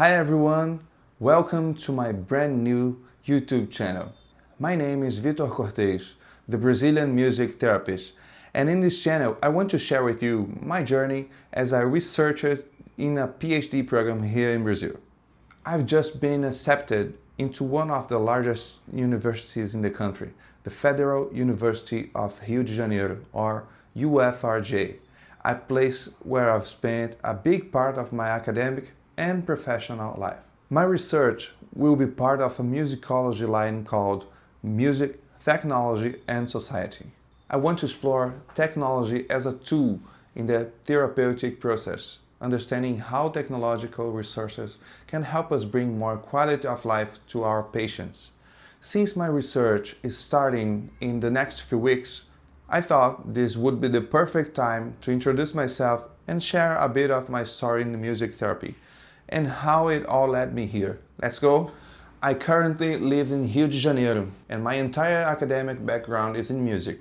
Hi everyone, welcome to my brand new YouTube channel. My name is Vitor Cortez, the Brazilian music therapist, and in this channel I want to share with you my journey as a researcher in a PhD program here in Brazil. I've just been accepted into one of the largest universities in the country, the Federal University of Rio de Janeiro, or UFRJ, a place where I've spent a big part of my academic and professional life. My research will be part of a musicology line called Music, Technology and Society. I want to explore technology as a tool in the therapeutic process, understanding how technological resources can help us bring more quality of life to our patients. Since my research is starting in the next few weeks, I thought this would be the perfect time to introduce myself and share a bit of my story in music therapy and how it all led me here. Let's go! I currently live in Rio de Janeiro and my entire academic background is in music.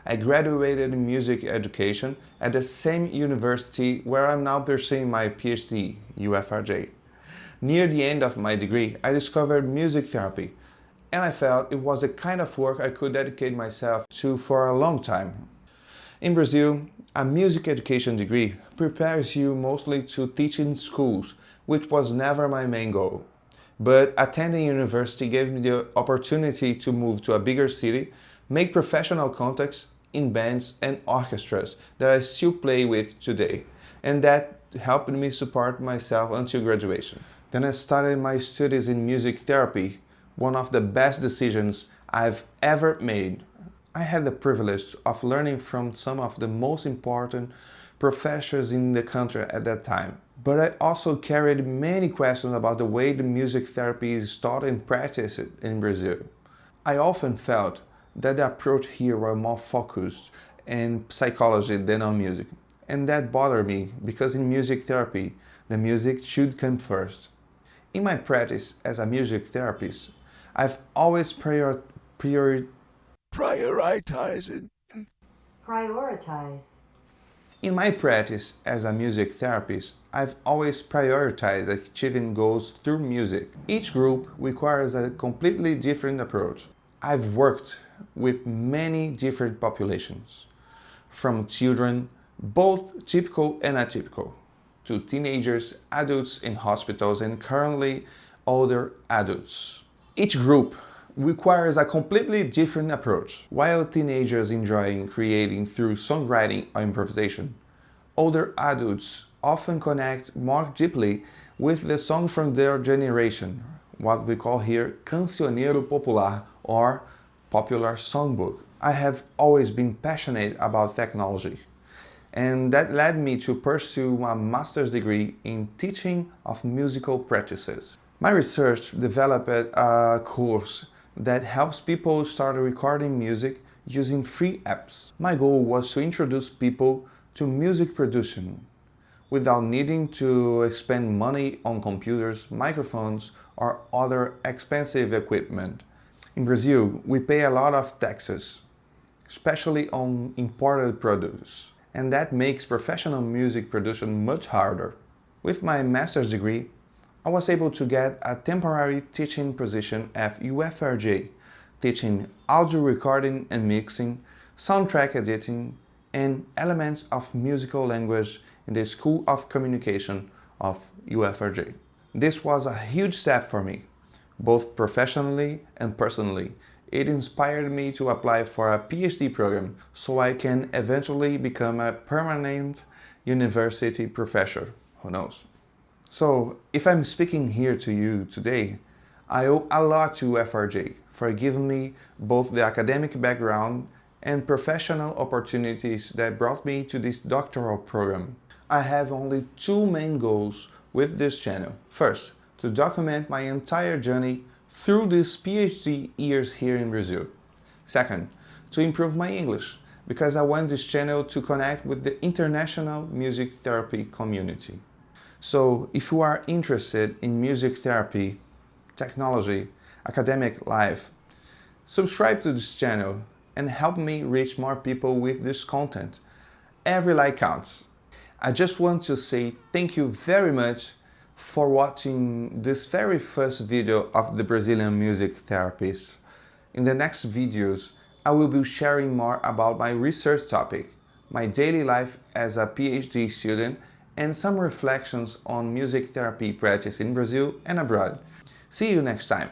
I graduated in music education at the same university where I'm now pursuing my PhD, UFRJ. Near the end of my degree, I discovered music therapy, and I felt it was the kind of work I could dedicate myself to for a long time. In Brazil, a music education degree prepares you mostly to teach in schools, which was never my main goal. But attending university gave me the opportunity to move to a bigger city, make professional contacts in bands and orchestras that I still play with today, and that helped me support myself until graduation. Then I started my studies in music therapy, one of the best decisions I've ever made. I had the privilege of learning from some of the most important professors in the country at that time. But I also carried many questions about the way the music therapy is taught and practiced in Brazil. I often felt that the approach here was more focused in psychology than on music. And that bothered me because in music therapy, the music should come first. In my practice as a music therapist, I've always prioritized. In my practice as a music therapist, I've always prioritized achieving goals through music. Each group requires a completely different approach. I've worked with many different populations, from children, both typical and atypical, to teenagers, adults in hospitals, and currently older adults. Each group requires a completely different approach. While teenagers enjoy creating through songwriting or improvisation, older adults often connect more deeply with the songs from their generation, what we call here cancioneiro popular or popular songbook. I have always been passionate about technology, and that led me to pursue a master's degree in teaching of musical practices. My research developed a course that helps people start recording music using free apps. My goal was to introduce people to music production without needing to spend money on computers, microphones, or other expensive equipment. In Brazil, we pay a lot of taxes, especially on imported produce, and that makes professional music production much harder. With my master's degree, I was able to get a temporary teaching position at UFRJ, teaching audio recording and mixing, soundtrack editing, and elements of musical language in the School of Communication of UFRJ. This was a huge step for me, both professionally and personally. It inspired me to apply for a PhD program so I can eventually become a permanent university professor. Who knows? So, if I'm speaking here to you today, I owe a lot to UFRJ for giving me both the academic background and professional opportunities that brought me to this doctoral program. I have only two main goals with this channel. First, to document my entire journey through these PhD years here in Brazil. Second, to improve my English, because I want this channel to connect with the international music therapy community. So, if you are interested in music therapy, technology, academic life, subscribe to this channel and help me reach more people with this content. Every like counts. I just want to say thank you very much for watching this very first video of the Brazilian music therapist. In the next videos, I will be sharing more about my research topic, my daily life as a PhD student, and some reflections on music therapy practice in Brazil and abroad. See you next time!